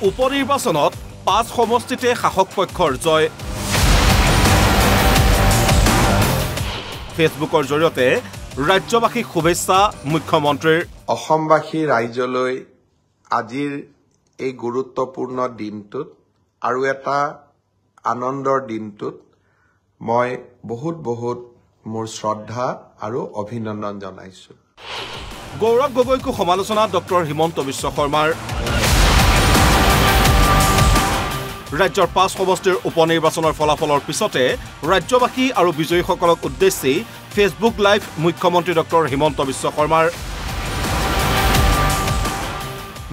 উপনিৰ্বাচনত 5 সমষ্টিতে শাসক পক্ষৰ জয় ফেচবুকৰ জৰিয়তে ৰাজ্যবাসীক শুভেচ্ছা মুখ্যমন্ত্ৰীৰ অসমবাসী ৰাইজলৈ আজিৰ এই গুৰুত্বপূৰ্ণ দিনটোত আৰু এটা আনন্দৰ দিনটোত মই বহুত মোৰ শ্ৰদ্ধা আৰু অভিনন্দন জনাইছো গৌৰৱ গগৈকো সমালোচনা ডক্টৰ হিমন্ত বিশ্ব শৰ্মাৰ ৰাজ্যৰ 5 সমষ্টিৰ উপনিৰ্বাচনৰ ফলাফলৰ পিছতে ৰাজ্যবাসী আৰু বিজয়ীসকলক উদ্দেশ্যি ফেচবুক লাইভ মুখ্যমন্ত্ৰী ডক্টৰ হিমন্ত বিশ্ব শৰ্মাৰ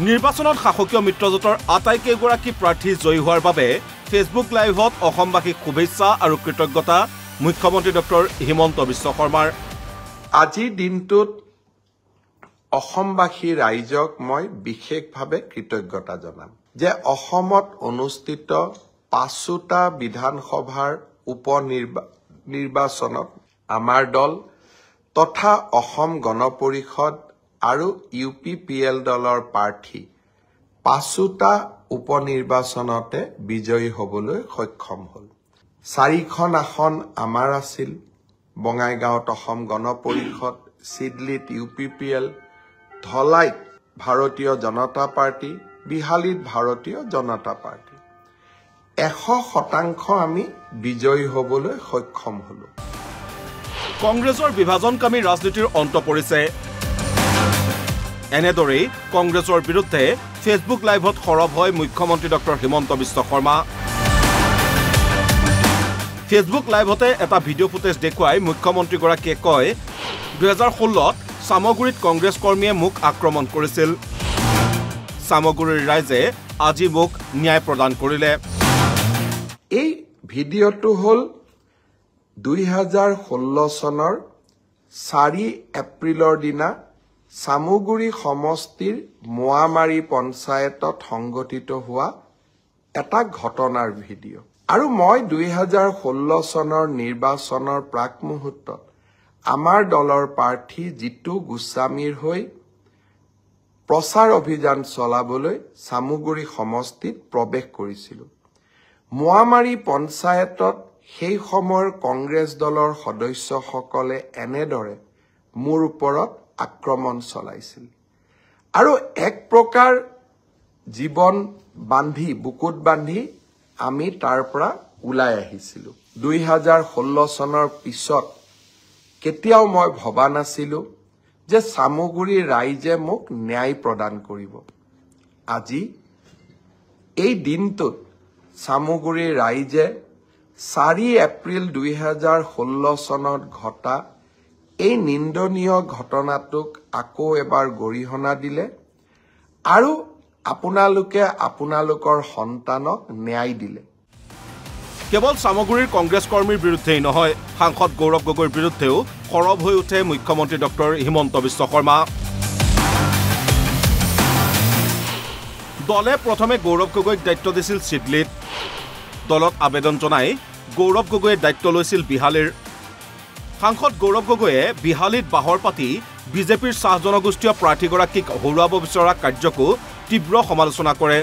নিৰ্বাচনত শাসকীয় মিত্ৰজোঁটৰ আটাইকেইগৰাকী প্ৰাৰ্থী জয়ী হোৱাৰ বাবে ফেচবুক লাইভত অসমবাসীক শুভেচ্ছা আৰু কৃতজ্ঞতা মুখ্যমন্ত্ৰী ডক্টৰ হিমন্ত বিশ্ব শৰ্মাৰ আজিৰ দিনটোত অসমবাসী ৰাইজক মই বিশেষভাৱে কৃতজ্ঞতা জনাম যে অসমত অনুষ্ঠিত 5টা বিধানসভাৰ উপনিৰ্বাচনত আমাৰ দল তথা অসম গণ পৰিষদ আৰু UPPL দলৰ প্ৰাৰ্থী 5টা উপনিৰ্বাচনতে বিজয়ী হ'বলৈ সক্ষম হ'ল 4খন আসন আমাৰ আছিল বঙাইগাঁৱত অসম গণ পৰিষদ সিডলিত UPPL ধলাইত ভাৰতীয় জনতা পাৰ্টি বিহালীত ভাৰতীয় জনতা পাৰ্টি 100% আমি বিজয়ী হ'বলৈ সক্ষম হলো কংগ্ৰেছৰ বিভাজনকামী ৰাজনীতিৰ অন্ত পৰিছে এনেদৰেই কংগ্ৰেছৰ বিৰুদ্ধে ফেচবুক লাইভত সৰব হয় মুখ্যমন্ত্ৰী ডক্টৰ হিমন্ত বিশ্ব শৰ্মা ফেচবুক লাইভতে এটা ভিডিঅ' ফুটেজ দেখুৱাই মুখ্যমন্ত্ৰীগৰাকীয়ে কয় 2016ত সামগুৰিত কংগ্ৰেছ কৰ্মীয়ে মোক আক্ৰমণ কৰিছিল সামগুৰিৰ ৰাইজে আজি মোক ন্যায় প্ৰদান কৰিলে এই ভিডিঅ'টো হ'ল 2016 চনৰ 4 এপ্ৰিলৰ দিনা সামগুৰি সমষ্টিৰ মোৱামাৰী পঞ্চায়তত সংঘটিত হোৱা এটা ঘটনাৰ ভিডিঅ' আৰু মই 2016 চনৰ নিৰ্বাচনৰ প্ৰাক মুহূৰ্তত আমাৰ দলৰ প্ৰাৰ্থী জিতু গোস্বামীৰ হৈ প্ৰচাৰ অভিযান চলাবলৈ সামগুৰি সমষ্টিত প্ৰৱেশ কৰিছিল মোৱামাৰী পঞ্চায়তত সেই সময়ৰ কংগ্ৰেছ দলৰ সদস্যসকলে এনেদৰে মোৰ ওপৰত আক্ৰমণ চলাইছিল আৰু এক প্ৰকাৰ জীৱন বান্ধি বুকুত বান্ধি আমি তাৰ পৰা ওলাই আহিছিলো 2016 চনৰ পিছত কেতিয়াও মই ভবা নাছিলো যে সামগুৰি ৰাইজে মোক ন্যায় প্ৰদান কৰিব আজি এই দিনটোত সামগুৰি ৰাইজে 4 এপ্ৰিল 2016 চনত ঘটা এই নিন্দনীয় ঘটনাটোক আকৌ এবাৰ গৰিহণা দিলে আৰু আপোনালোকে আপোনালোকৰ সন্তানক ন্যায় দিলে কেৱল সামগুৰিৰ কংগ্ৰেছ কৰ্মীৰ বিৰুদ্ধেই নহয় সাংসদ গৌৰৱ গগৈৰ বিৰুদ্ধেও সৰব হৈ উঠে মুখ্যমন্ত্ৰী ডক্টৰ হিমন্ত বিশ্ব শৰ্মা দলে প্ৰথমে গৌৰৱ গগৈক দায়িত্ব দিছিল সিডলিত দলত আবেদন জনাই গৌৰৱ গগৈয়ে দায়িত্ব লৈছিল বিহালীৰ সাংসদ গৌৰৱ গগৈয়ে বিহালীত বাহৰ পাতি বিজেপিৰ চাহ জনগোষ্ঠীয় প্ৰাৰ্থীগৰাকীক হৰুৱাব বিচৰা কাৰ্যকো তীব্ৰ সমালোচনা কৰে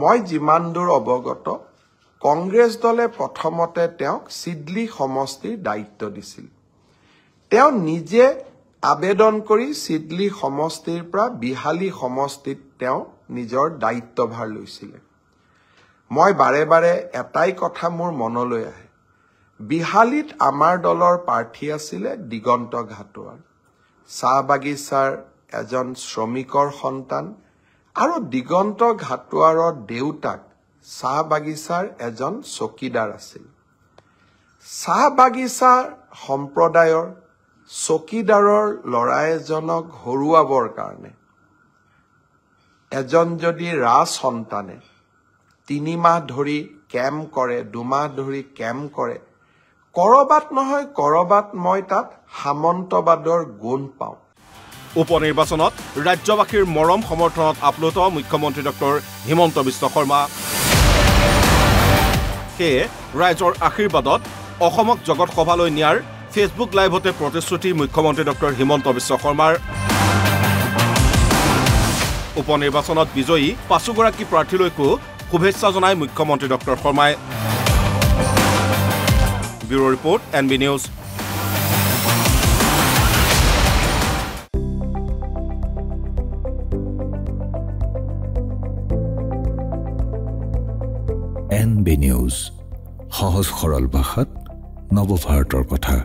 মই যিমান দূৰ অৱগত কংগ্ৰেছ দলে প্ৰথমতে তেওঁক সিডলি সমষ্টিৰ দায়িত্ব দিছিল তেওঁ নিজে আবেদন কৰি সিডলি সমষ্টিৰ পৰা বিহালী সমষ্টিত তেওঁ নিজৰ দায়িত্বভাৰ লৈছিল মই বাৰে বাৰে এটাই কথা মোৰ মনলৈ আহে বিহালীত আমাৰ দলৰ প্ৰাৰ্থী আছিল দিগন্ত ঘাটোৱাৰ চাহ বাগিচাৰ এজন শ্ৰমিকৰ সন্তান আৰু দিগন্ত ঘাটোৱাৰৰ দেউতাক চাহ বাগিচাৰ এজন চকীদাৰ আছিল চাহ বাগিচাৰ সম্প্ৰদায়ৰ চকীদাৰৰ ল'ৰা এজনক হৰুৱাবৰ কাৰণে এজন যদি ৰাজ সন্তানে 3 মাহ ধৰি কেম্প কৰে 2 মাহ ধৰি কেম্প কৰে কৰবাত নহয় কৰবাত মই তাত সামন্তবাদৰ গুণ পাওঁ উপনিৰ্বাচনত ৰাজ্যবাসীৰ মৰম সমৰ্থনত আপ্লুত মুখ্যমন্ত্ৰী ডক্টৰ হিমন্ত বিশ্ব শৰ্মা সেয়ে ৰাইজৰ আশীৰ্বাদত অসমক জগত সভালৈ নিয়াৰ ফেচবুক লাইভতে প্ৰতিশ্ৰুতি মুখ্যমন্ত্ৰী ডক্টৰ হিমন্ত বিশ্ব শৰ্মাৰ উপনিৰ্বাচনত বিজয়ী 5গৰাকী প্ৰাৰ্থীলৈকো শুভেচ্ছা জনায় মুখ্যমন্ত্ৰী ডক্টৰ শৰ্মাই। Bureau report NB news. NB news, সহজ সৰল ভাষাত নৱভাৰতৰ কথা।